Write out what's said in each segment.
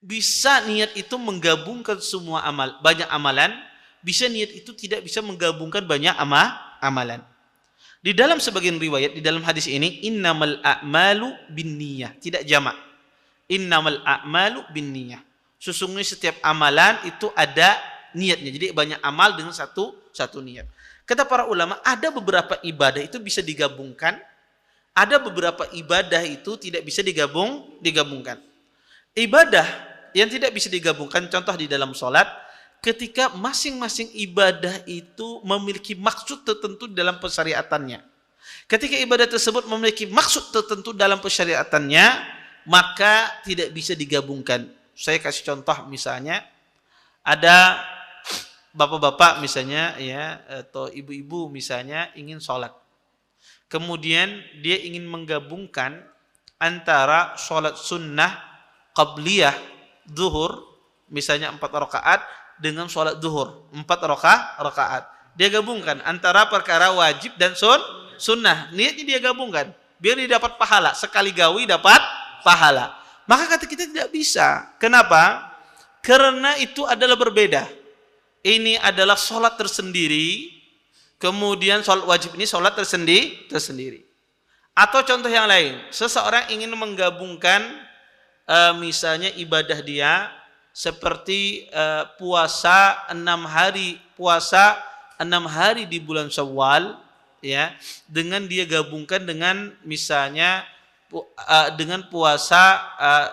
bisa niat itu menggabungkan semua amal, banyak amalan, bisa niat itu tidak bisa menggabungkan banyak amalan. Di dalam sebagian riwayat, di dalam hadis ini, innamal a'malu binniyah, tidak jamak. Innamal a'malu binniyah. Sesungguhnya setiap amalan itu ada niatnya. Jadi banyak amal dengan satu niat. Kata para ulama, ada beberapa ibadah itu bisa digabungkan, ada beberapa ibadah itu tidak bisa digabungkan. Ibadah yang tidak bisa digabungkan, contoh di dalam sholat, ketika masing-masing ibadah itu memiliki maksud tertentu dalam pensyariatannya. Ketika ibadah tersebut memiliki maksud tertentu dalam pensyariatannya, maka tidak bisa digabungkan. Saya kasih contoh, misalnya ada bapak-bapak misalnya ya, atau ibu-ibu misalnya ingin sholat. Kemudian dia ingin menggabungkan antara sholat sunnah qabliyah zuhur, misalnya 4 rakaat, dengan sholat zuhur 4 rakaat. Dia gabungkan antara perkara wajib dan sunnah. Niatnya dia gabungkan biar dia dapat pahala, sekali gawi dapat pahala. Maka kata kita tidak bisa. Kenapa? Karena itu adalah berbeda. Ini adalah sholat tersendiri, kemudian sholat wajib ini sholat tersendiri. Atau contoh yang lain, seseorang ingin menggabungkan misalnya ibadah dia seperti puasa 6 hari di bulan Syawal, ya, dengan dia gabungkan dengan misalnya dengan puasa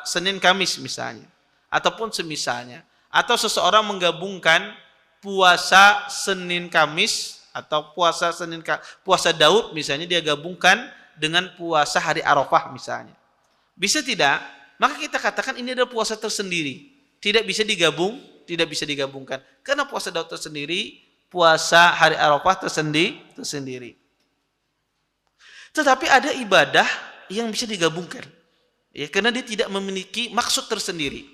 Senin Kamis misalnya, ataupun semisalnya. Atau seseorang menggabungkan puasa Senin Kamis atau puasa Daud misalnya, dia gabungkan dengan puasa hari Arafah misalnya. Bisa tidak? Maka kita katakan ini adalah puasa tersendiri. Tidak bisa digabungkan. Karena puasa Daud tersendiri, puasa hari Arafah tersendiri. Tetapi ada ibadah yang bisa digabungkan, ya, karena dia tidak memiliki maksud tersendiri.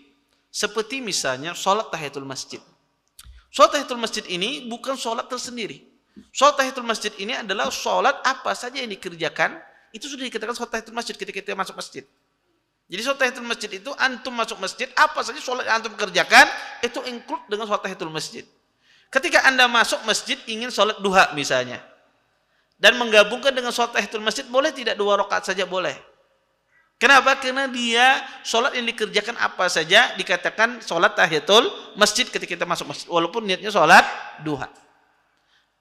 Seperti misalnya sholat tahiyatul masjid. Sholat tahiyatul masjid ini bukan sholat tersendiri. Sholat tahiyatul masjid ini adalah sholat apa saja yang dikerjakan, itu sudah dikatakan sholat tahiyatul masjid ketika kita masuk masjid. Jadi sholat tahiyatul masjid itu antum masuk masjid, apa saja sholat yang antum kerjakan, itu include dengan sholat tahiyatul masjid. Ketika anda masuk masjid ingin sholat duha misalnya, dan menggabungkan dengan sholat tahiyatul masjid, boleh tidak 2 rakaat saja? Boleh. Kenapa? Karena dia sholat yang dikerjakan apa saja dikatakan sholat tahiyatul masjid ketika kita masuk masjid, walaupun niatnya sholat duha.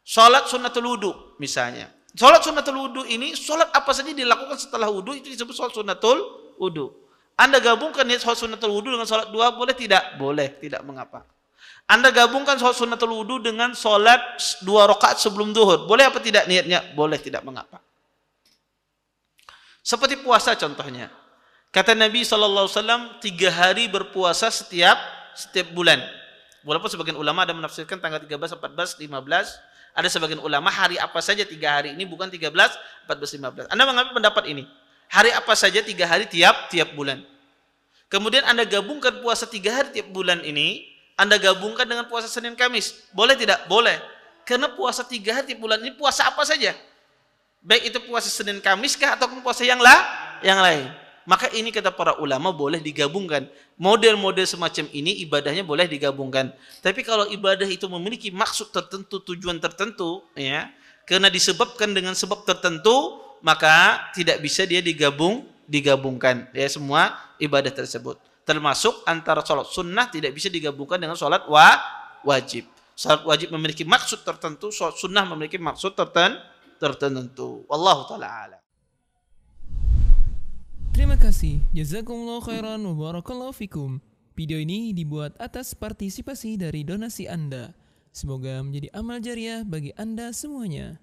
Sholat sunnatul wudu misalnya. Sholat sunnatul wudu ini, sholat apa saja dilakukan setelah wudu itu disebut sholat sunnatul wudu. Anda gabungkan niat sholat sunnatul wudu dengan sholat duha, boleh tidak? Boleh, tidak mengapa. Anda gabungkan sholat sunnatul wudu dengan sholat 2 rakaat sebelum zuhur, boleh apa tidak niatnya? Boleh, tidak mengapa. Seperti puasa contohnya. Kata Nabi SAW, 3 hari berpuasa setiap bulan. Walaupun sebagian ulama ada menafsirkan tanggal 13, 14, 15. Ada sebagian ulama hari apa saja 3 hari ini, bukan 13, 14, 15. Anda mengambil pendapat ini. Hari apa saja 3 hari tiap bulan. Kemudian Anda gabungkan puasa 3 hari tiap bulan ini, Anda gabungkan dengan puasa Senin Kamis. Boleh tidak? Boleh. Karena puasa 3 hari tiap bulan ini puasa apa saja. Baik itu puasa Senin Kamis kah ataupun puasa yang lain. Maka ini kata para ulama boleh digabungkan. Model-model semacam ini ibadahnya boleh digabungkan. Tapi kalau ibadah itu memiliki maksud tertentu, tujuan tertentu, ya, karena disebabkan dengan sebab tertentu, maka tidak bisa dia digabungkan. Ya, semua ibadah tersebut. Termasuk antara sholat sunnah tidak bisa digabungkan dengan sholat wajib. Sholat wajib memiliki maksud tertentu, sholat sunnah memiliki maksud tertentu. Wallahu ta'ala a'lam. Terima kasih. Jazakumullah khairan wa barakallahu fikum. Video ini dibuat atas partisipasi dari donasi Anda. Semoga menjadi amal jariah bagi Anda semuanya.